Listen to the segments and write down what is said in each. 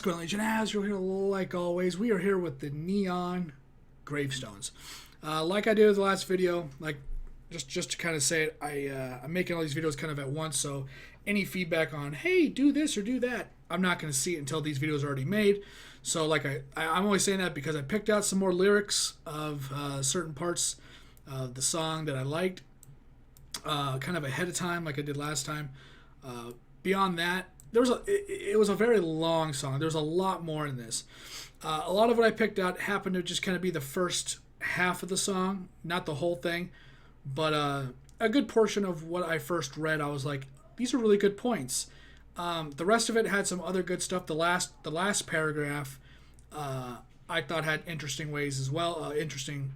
What's going on, Legion? As you're here, like always, we are here with the Neon Gravestones. Like I did with the last video, like just to kind of say it, I'm making all these videos kind of at once, so any feedback on, hey, do this or do that, I'm not going to see it until these videos are already made. So like I'm only saying that because I picked out some more lyrics of certain parts of the song that I liked kind of ahead of time, like I did last time. Beyond that, it was a very long song. There's a lot more in this. A lot of what I picked out happened to just kind of be the first half of the song, not the whole thing, but a good portion of what I first read, I was like, these are really good points. The rest of it had some other good stuff. The last paragraph, I thought had interesting ways as well, interesting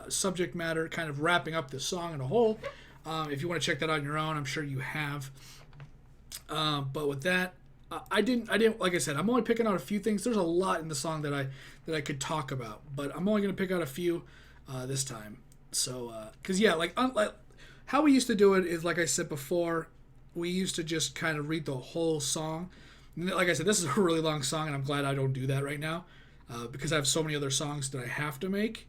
subject matter, kind of wrapping up the song in a whole. If you want to check that out on your own, I'm sure you have. But with that, I didn't like I said, I'm only picking out a few things. There's a lot in the song that I could talk about, but I'm only going to pick out a few this time. So, because yeah, like how we used to do it is, like I said before, we used to just kind of read the whole song. Like I said, this is a really long song, and I'm glad I don't do that right now because I have so many other songs that I have to make.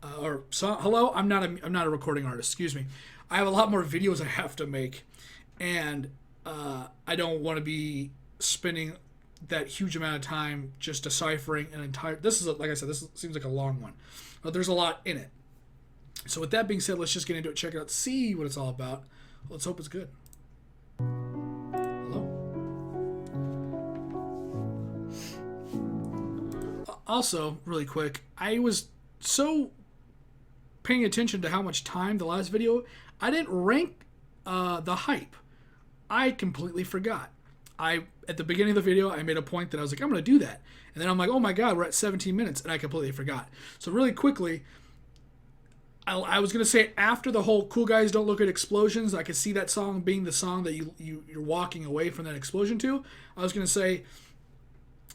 Hello, I'm not a recording artist. Excuse me. I have a lot more videos I have to make, and I don't want to be spending that huge amount of time just deciphering an entire. Like I said, this seems like a long one, but there's a lot in it. So with that being said, let's just get into it, check it out, see what it's all about. Let's hope it's good. Hello. Also, really quick, I was so paying attention to how much time the last video, I didn't rank the hype. I completely forgot. At the beginning of the video, I made a point that I was like, I'm going to do that. And then I'm like, oh my God, we're at 17 minutes, and I completely forgot. So really quickly, I was going to say after the whole Cool Guys Don't Look at Explosions, I could see that song being the song that you're walking away from that explosion to. I was going to say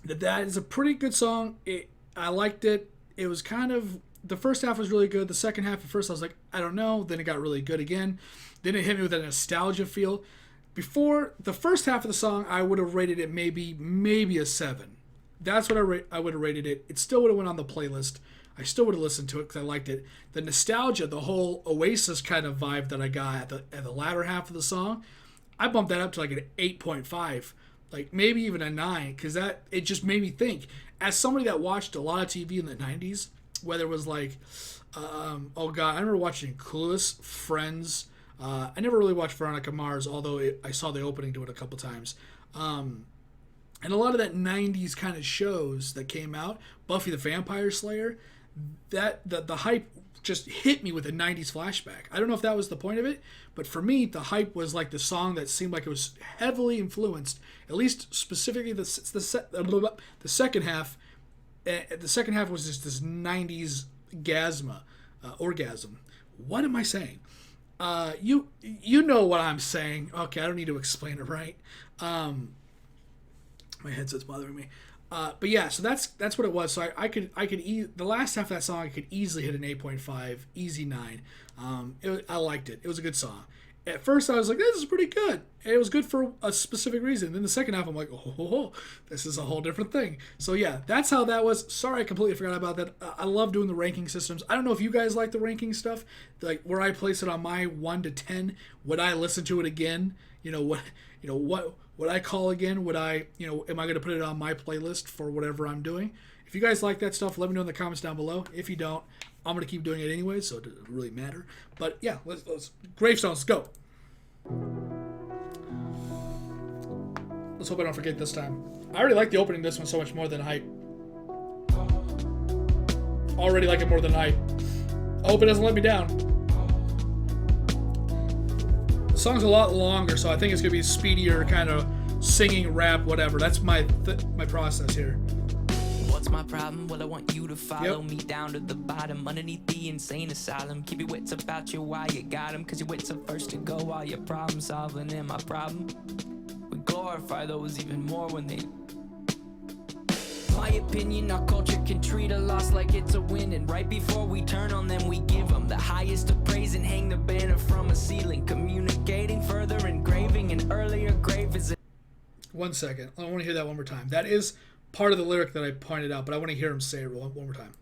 that is a pretty good song. I liked it. It was kind of, the first half was really good. The second half, at first I was like, I don't know. Then it got really good again. Then it hit me with a nostalgia feel. Before the first half of the song, I would have rated it maybe a 7. That's what I would have rated it. It still would have went on the playlist. I still would have listened to it because I liked it. The nostalgia, the whole Oasis kind of vibe that I got at the latter half of the song, I bumped that up to like an 8.5, like maybe even a 9, because it just made me think. As somebody that watched a lot of TV in the 90s, whether it was like, oh God, I remember watching Clueless, Friends. I never really watched Veronica Mars, although I saw the opening to it a couple times. And a lot of that 90s kind of shows that came out, Buffy the Vampire Slayer, the hype just hit me with a 90s flashback. I don't know if that was the point of it, but for me, the hype was like the song that seemed like it was heavily influenced, at least specifically the second half. The second half was just this 90s orgasm. What am I saying? You know what I'm saying. Okay, I don't need to explain it, right? My headset's bothering me. But yeah, so that's what it was. So I could the last half of that song I could easily hit an 8.5, easy 9. I liked it. It was a good song. At first I was like, this is pretty good. And it was good for a specific reason. Then the second half I'm like, oh, this is a whole different thing. So yeah, that's how that was. Sorry, I completely forgot about that. I love doing the ranking systems. I don't know if you guys like the ranking stuff, like where I place it on my 1 to 10. Would I listen to it again? What I call again? Would I, am I going to put it on my playlist for whatever I'm doing? If you guys like that stuff, let me know in the comments down below. If you don't, I'm going to keep doing it anyway, so it doesn't really matter. But yeah, let's Gravestones, go. Let's hope I don't forget this time. I already like the opening of this one so much more than hype. Already like it more than hype. I hope it doesn't let me down. The song's a lot longer, so I think it's going to be speedier, kind of singing, rap, whatever. That's my process here. What's my problem? Well, I want you to follow me down to the bottom, underneath the insane asylum. Keep your wits about you while you got them, cause your wits are first to go while you're problem solving. And my problem, we glorify those even more when they... My opinion, our culture can treat a loss like it's a win, and right before we turn on them, we give them the highest of praise and hang the banner from a ceiling. Communicating further, engraving an earlier grave is... 1 second. I want to hear that one more time. That is part of the lyric that I pointed out, but I want to hear him say it one more time.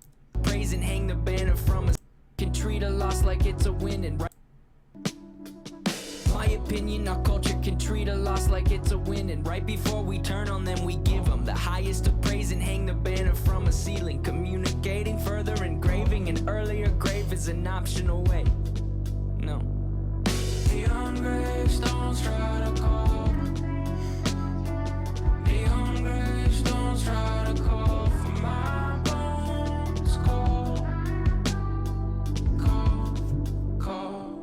Praise and hang the banner from us. Can treat a loss like it's a win and right. My opinion, our culture can treat a loss like it's a win, and right before we turn on them, we give them the highest of praise and hang the banner from a ceiling. Communicating further, engraving an earlier grave is an optional way. No. Neon gravestones try to call. Neon gravestones try to call for my bones. Call, call, call.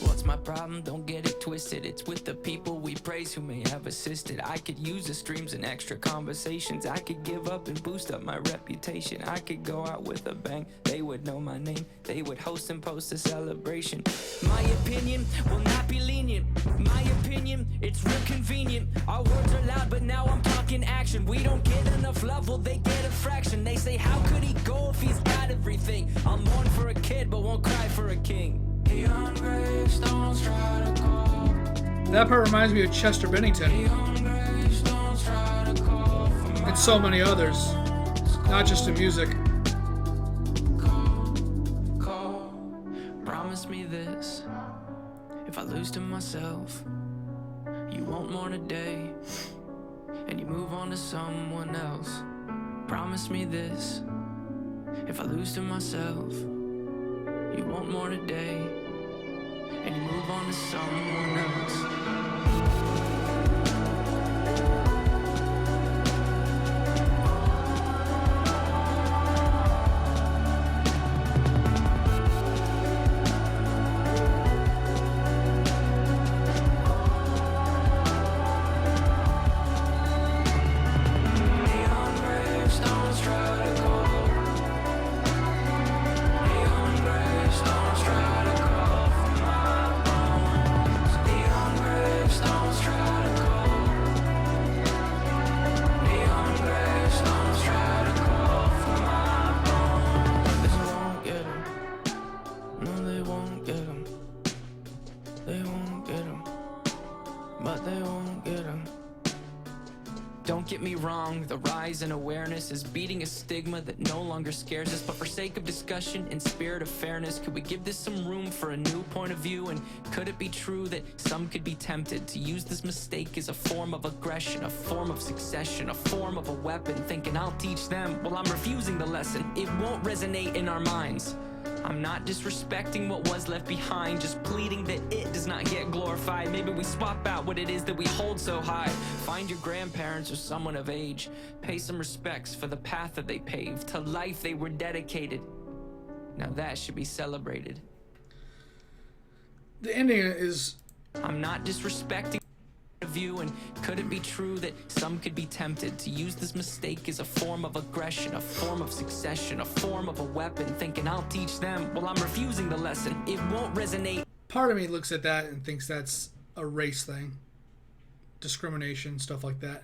What's my problem? Don't get it twisted. It's with the people we praise who may have assisted. I could use the streams and extra conversations. I could give up and boost up my reputation. I could go out with a bang. They would know my name. They would host and post a celebration. My opinion will not be lenient. My opinion, it's real convenient. Our words are loud, but now I'm talking action. We don't get enough love, well, they get a fraction. They say, how could he go if he's got everything? I'll mourn for a kid, but won't cry for a king. Neon gravestones try to call. That part reminds me of Chester Bennington and so many others, not just in music. Promise me this, if I lose to myself, you won't mourn a day, and you move on to someone else. Promise me this, if I lose to myself, you won't mourn a day, and you move on to someone else. Don't get me wrong, the rise in awareness is beating a stigma that no longer scares us. But for sake of discussion and spirit of fairness, could we give this some room for a new point of view? And could it be true that some could be tempted to use this mistake as a form of aggression, a form of succession, a form of a weapon, thinking I'll teach them? Well, I'm refusing the lesson. It won't resonate in our minds. I'm not disrespecting what was left behind, just pleading that it does not get glorified. Maybe we swap out what it is that we hold so high. Find your grandparents or someone of age. Pay some respects for the path that they paved, to life they were dedicated. Now that should be celebrated. The ending is... I'm not disrespecting view, and could it be true that some could be tempted to use this mistake as a form of aggression, a form of succession, a form of a weapon, thinking I'll teach them? Well, I'm refusing the lesson. It won't resonate. Part of me looks at that and thinks that's a race thing, discrimination, stuff like that.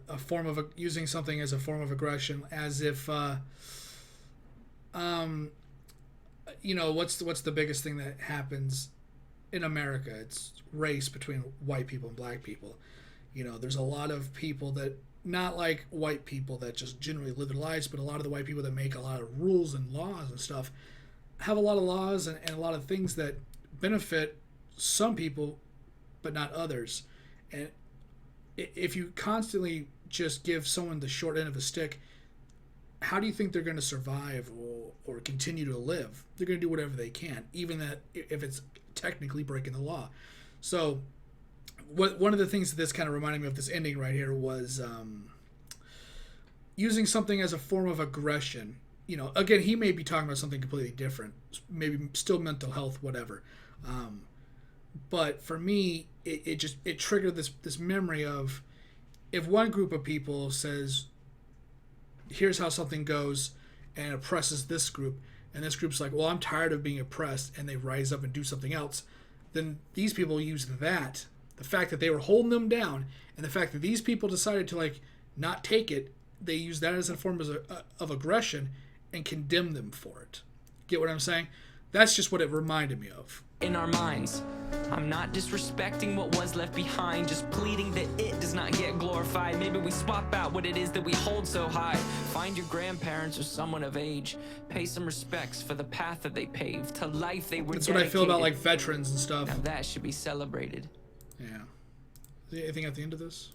A form of using something as a form of aggression, as if you know, what's the biggest thing that happens in America? It's race between white people and black people. You know, there's a lot of people that, not like white people that just generally live their lives, but a lot of the white people that make a lot of rules and laws and stuff have a lot of laws and a lot of things that benefit some people but not others. And if you constantly just give someone the short end of a stick, how do you think they're going to survive or continue to live? They're going to do whatever they can, even that if it's technically breaking the law. So one of the things that this kind of reminded me of, this ending right here, was using something as a form of aggression. You know, again, he may be talking about something completely different, maybe still mental health, whatever. But for me, it triggered this memory of, if one group of people says, here's how something goes, and oppresses this group, and this group's like, well, I'm tired of being oppressed, and they rise up and do something else, then these people use that, the fact that they were holding them down, and the fact that these people decided to, like, not take it, they use that as a form of aggression and condemn them for it. Get what I'm saying? That's just what it reminded me of. In our minds, I'm not disrespecting what was left behind, just pleading that it does not get glorified. Maybe we swap out what it is that we hold so high. Find your grandparents or someone of age, pay some respects for the path that they paved, to life they were That's dedicated. what I feel about like veterans and stuff. Now that should be celebrated. Yeah. Is there anything at the end of this?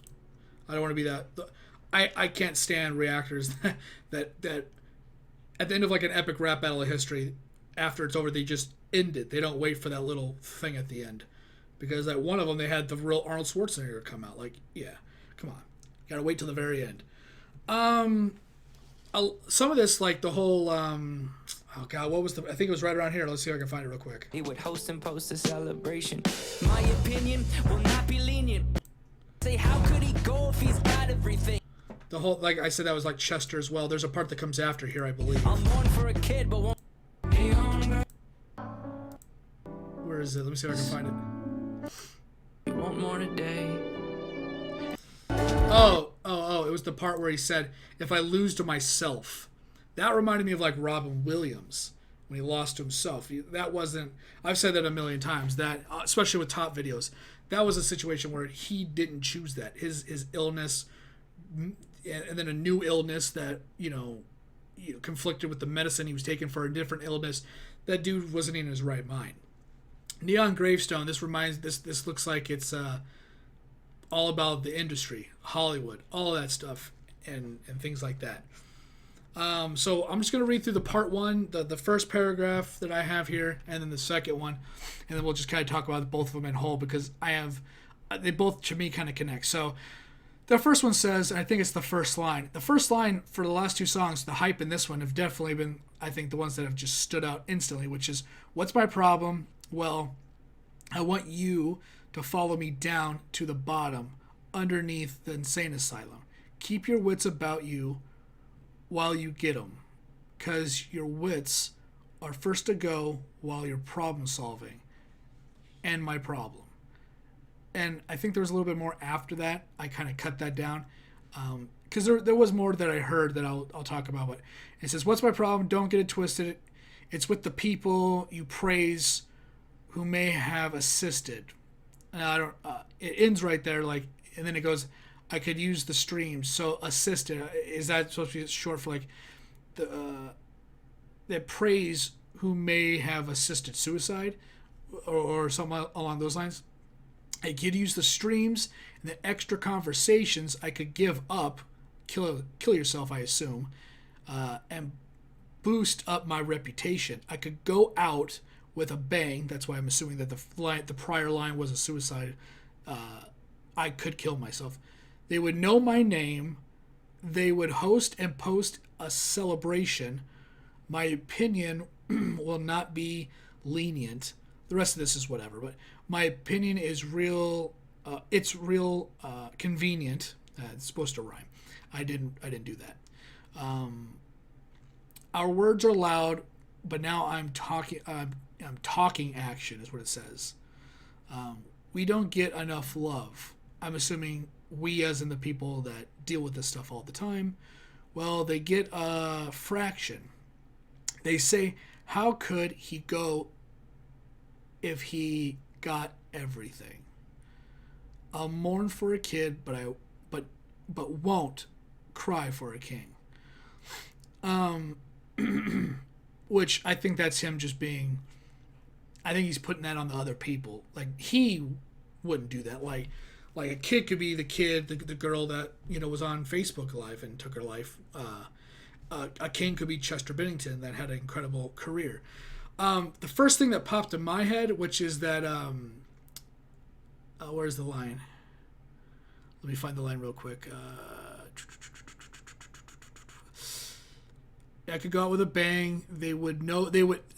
I don't want to be that. I can't stand reactors that at the end of like an epic rap battle of history, after it's over, they just end it. They don't wait for that little thing at the end. Because at one of them, they had the real Arnold Schwarzenegger come out. Like, yeah, come on. You gotta wait till the very end. Some of this, like the whole, oh God, what was I think it was right around here. Let's see if I can find it real quick. He would host and post a celebration. My opinion will not be lenient. Say, how could he go if he's got everything? The whole, like I said, that was like Chester as well. There's a part that comes after here, I believe. I'm born for a kid, but won't. Where is it? Let me see if I can find it. You want more today? Oh, it was the part where he said, if I lose to myself. That reminded me of like Robin Williams when he lost to himself. That wasn't, I've said that a million times, that especially with top videos, that was a situation where he didn't choose that. His illness, and then a new illness that, conflicted with the medicine he was taking for a different illness. That dude wasn't in his right mind. Neon Gravestone, this looks like it's all about the industry, Hollywood, all of that stuff, and things like that. So I'm just going to read through the part one, the first paragraph that I have here, and then the second one, and then we'll just kind of talk about both of them in whole, because they both, to me, kind of connect. So the first one says, and I think it's the first line. The first line for the last two songs, the hype in this one, have definitely been, I think, the ones that have just stood out instantly, which is, what's my problem? Well, I want you to follow me down to the bottom, underneath the insane asylum. Keep your wits about you while you get them, because your wits are first to go while you're problem solving. And my problem. And I think there was a little bit more after that. I kind of cut that down because there was more that I heard that I'll talk about. But it says, what's my problem? Don't get it twisted. It's with the people you praise who may have assisted. And I don't. It ends right there, like, and then it goes, I could use the streams. So assisted, is that supposed to be short for like that praise who may have assisted suicide or something along those lines? I could use the streams and the extra conversations I could give up, kill yourself, I assume, and boost up my reputation. I could go out with a bang. That's why I'm assuming that the prior line was a suicide. I could kill myself. They would know my name. They would host and post a celebration. My opinion will not be lenient. The rest of this is whatever, but my opinion is real. It's real convenient. It's supposed to rhyme. I didn't do that. Our words are loud, but now I'm talking. I'm talking action is what it says. We don't get enough love. I'm assuming we, as in the people that deal with this stuff all the time. Well, they get a fraction. They say, how could he go if he got everything? I'll mourn for a kid, but won't cry for a king. Which I think that's him just being. I think he's putting that on the other people. Like, he wouldn't do that. Like a kid could be the kid, the girl that was on Facebook Live and took her life. A king could be Chester Bennington that had an incredible career. The first thing that popped in my head, which is that, where's the line? Let me find the line real quick. I could go out with a bang.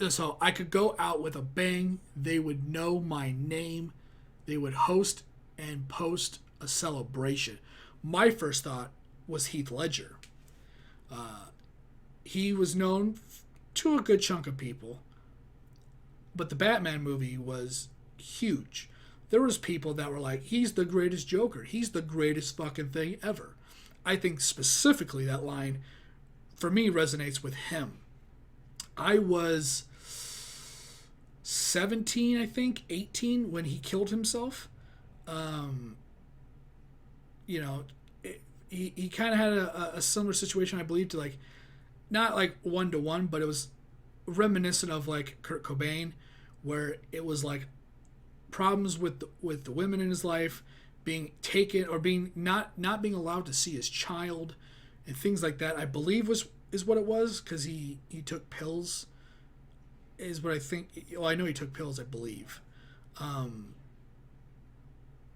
So I could go out with a bang. They would know my name. They would host and post a celebration. My first thought was Heath Ledger. He was known to a good chunk of people, but the Batman movie was huge. There was people that were like, he's the greatest Joker. He's the greatest fucking thing ever. I think specifically that line, for me, resonates with him. I was 17, I think, 18 when he killed himself. You know, he kind of had a similar situation, I believe, to like, not like one to one, but it was reminiscent of like Kurt Cobain, where it was like problems with the women in his life, being taken or being not being allowed to see his child, and things like that. I believe is what it was, because he took pills, is what I think. Well, I know he took pills, I believe.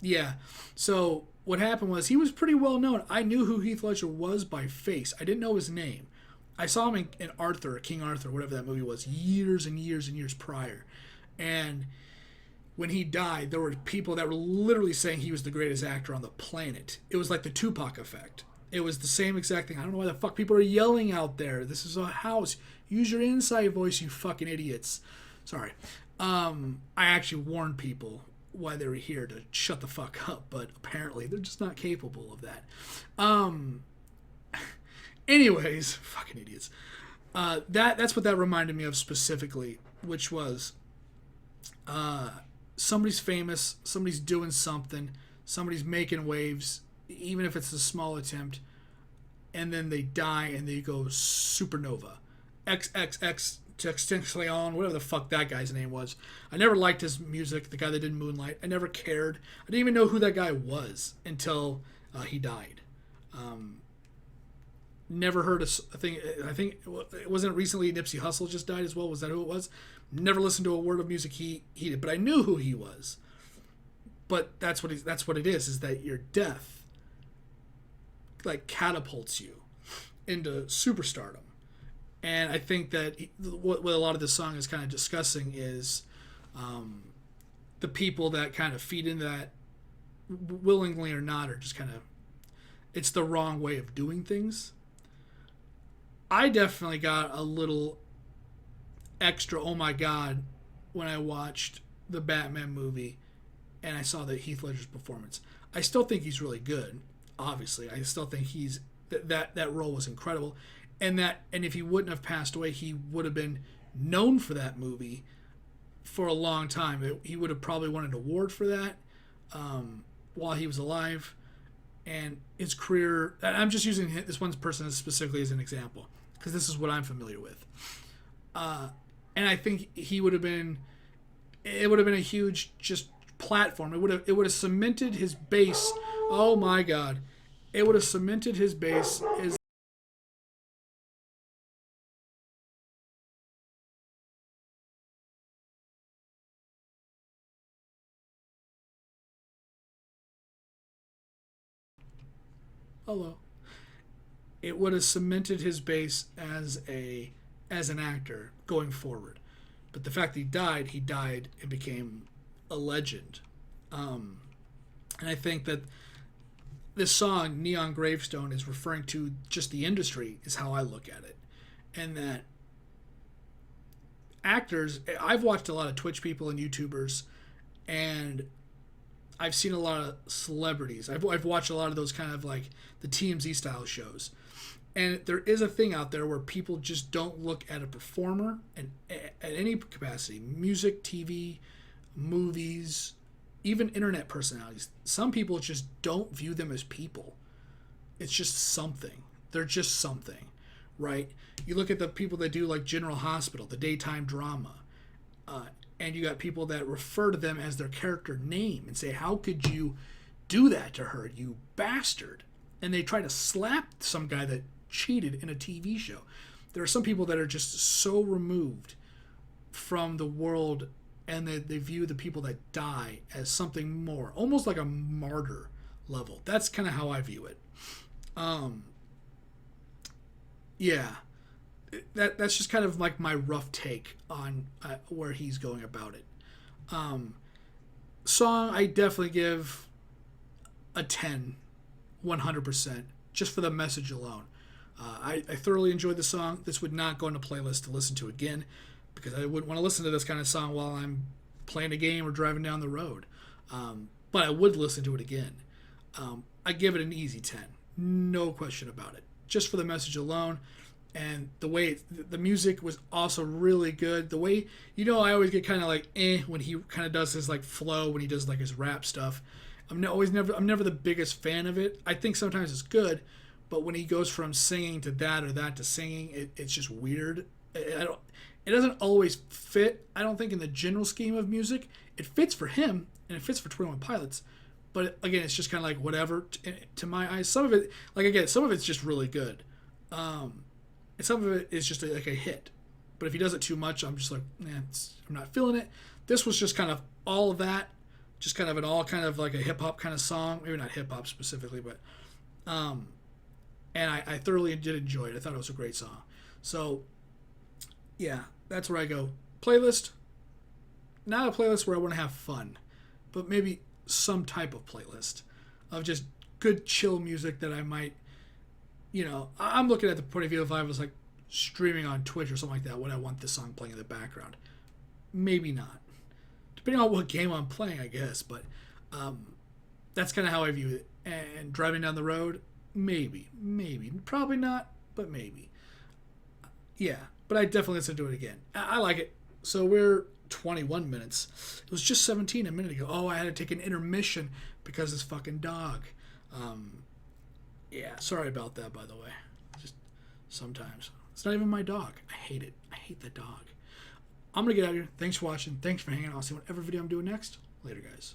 Yeah. So what happened was he was pretty well known. I knew who Heath Ledger was by face. I didn't know his name. I saw him in Arthur, King Arthur, whatever that movie was, years and years and years prior. And when he died, there were people that were literally saying he was the greatest actor on the planet. It was like the Tupac effect. It was the same exact thing. I don't know why the fuck people are yelling out there. This is a house. Use your inside voice, you fucking idiots. Sorry. I actually warned people why they were here to shut the fuck up, but apparently they're just not capable of that. Anyways, fucking idiots. That's what that reminded me of specifically, which was somebody's famous, somebody's doing something, somebody's making waves, even if it's a small attempt, and then they die and they go supernova. XXX Textinction, whatever the fuck that guy's name was. I never liked his music, the guy that did Moonlight. I never cared. I didn't even know who that guy was until he died. Never heard a thing. I think it wasn't recently Nipsey Hussle just died as well. Was that who it was? Never listened to a word of music he did, but I knew who he was. But that's what it is that your death like catapults you into superstardom. And I think that what a lot of this song is kind of discussing is the people that kind of feed into that, willingly or not, are just kind of, it's the wrong way of doing things. I definitely got a little extra oh my god when I watched the Batman movie and I saw that Heath Ledger's performance. I still think he's really good, obviously. I still think he's that role was incredible, and if he wouldn't have passed away, he would have been known for that movie for a long time. He would have probably won an award for that while he was alive. And his career, I'm just using this one person specifically as an example because this is what I'm familiar with. And I think it would have been a huge just platform. It would have cemented his base. Oh my God. It would have cemented his base as it would have cemented his base as an actor going forward. But the fact that he died and became a legend. And I think that this song, Neon Gravestone, is referring to just the industry, is how I look at it. And that actors, I've watched a lot of Twitch people and YouTubers, and I've seen a lot of celebrities. I've watched a lot of those kind of like the TMZ style shows. And there is a thing out there where people just don't look at a performer and at any capacity, music, TV, movies, even internet personalities. Some people just don't view them as people. It's just something. They're just something, right? You look at the people that do like General Hospital, the daytime drama, and you got people that refer to them as their character name and say, how could you do that to her, you bastard? And they try to slap some guy that cheated in a TV show. There are some people that are just so removed from the world, and they view the people that die as something more, almost like a martyr level. That's kind of how I view it. Yeah. That's just kind of like my rough take on where he's going about it. Song, I definitely give a 10, 100%, just for the message alone. I thoroughly enjoyed the song. This would not go into playlist to listen to again, because I wouldn't want to listen to this kind of song while I'm playing a game or driving down the road. But I would listen to it again. I give it an easy 10. no question about it. Just for the message alone. And the way the music was also really good. The way, I always get kind of like when he kind of does his like flow, when he does like his rap stuff. I'm never the biggest fan of it. I think sometimes it's good, but when he goes from singing to that or that to singing, it's just weird. It doesn't always fit. I don't think in the general scheme of music it fits for him and it fits for 21 Pilots. But again, it's just kind of like whatever to my eyes. Some of it, like again, some of it's just really good. And some of it is just like a hit. But if he does it too much, I'm just like, I'm not feeling it. This was just kind of all of that. Just kind of like a hip hop kind of song. Maybe not hip hop specifically, but and I thoroughly did enjoy it. I thought it was a great song. So yeah, that's where I go. Playlist. Not a playlist where I want to have fun, but maybe some type of playlist of just good chill music that I might, I'm looking at the point of view if I was like streaming on Twitch or something like that, would I want this song playing in the background? Maybe not. Depending on what game I'm playing, I guess, but that's kind of how I view it. And driving down the road, maybe. Probably not, but maybe. Yeah, but I definitely listen to it again. I like it. So we're 21 minutes. It was just 17 a minute ago. Oh, I had to take an intermission because this fucking dog. Yeah, sorry about that, by the way. Just sometimes. It's not even my dog. I hate it. I hate that dog. I'm going to get out of here. Thanks for watching. Thanks for hanging out. I'll see whatever video I'm doing next. Later, guys.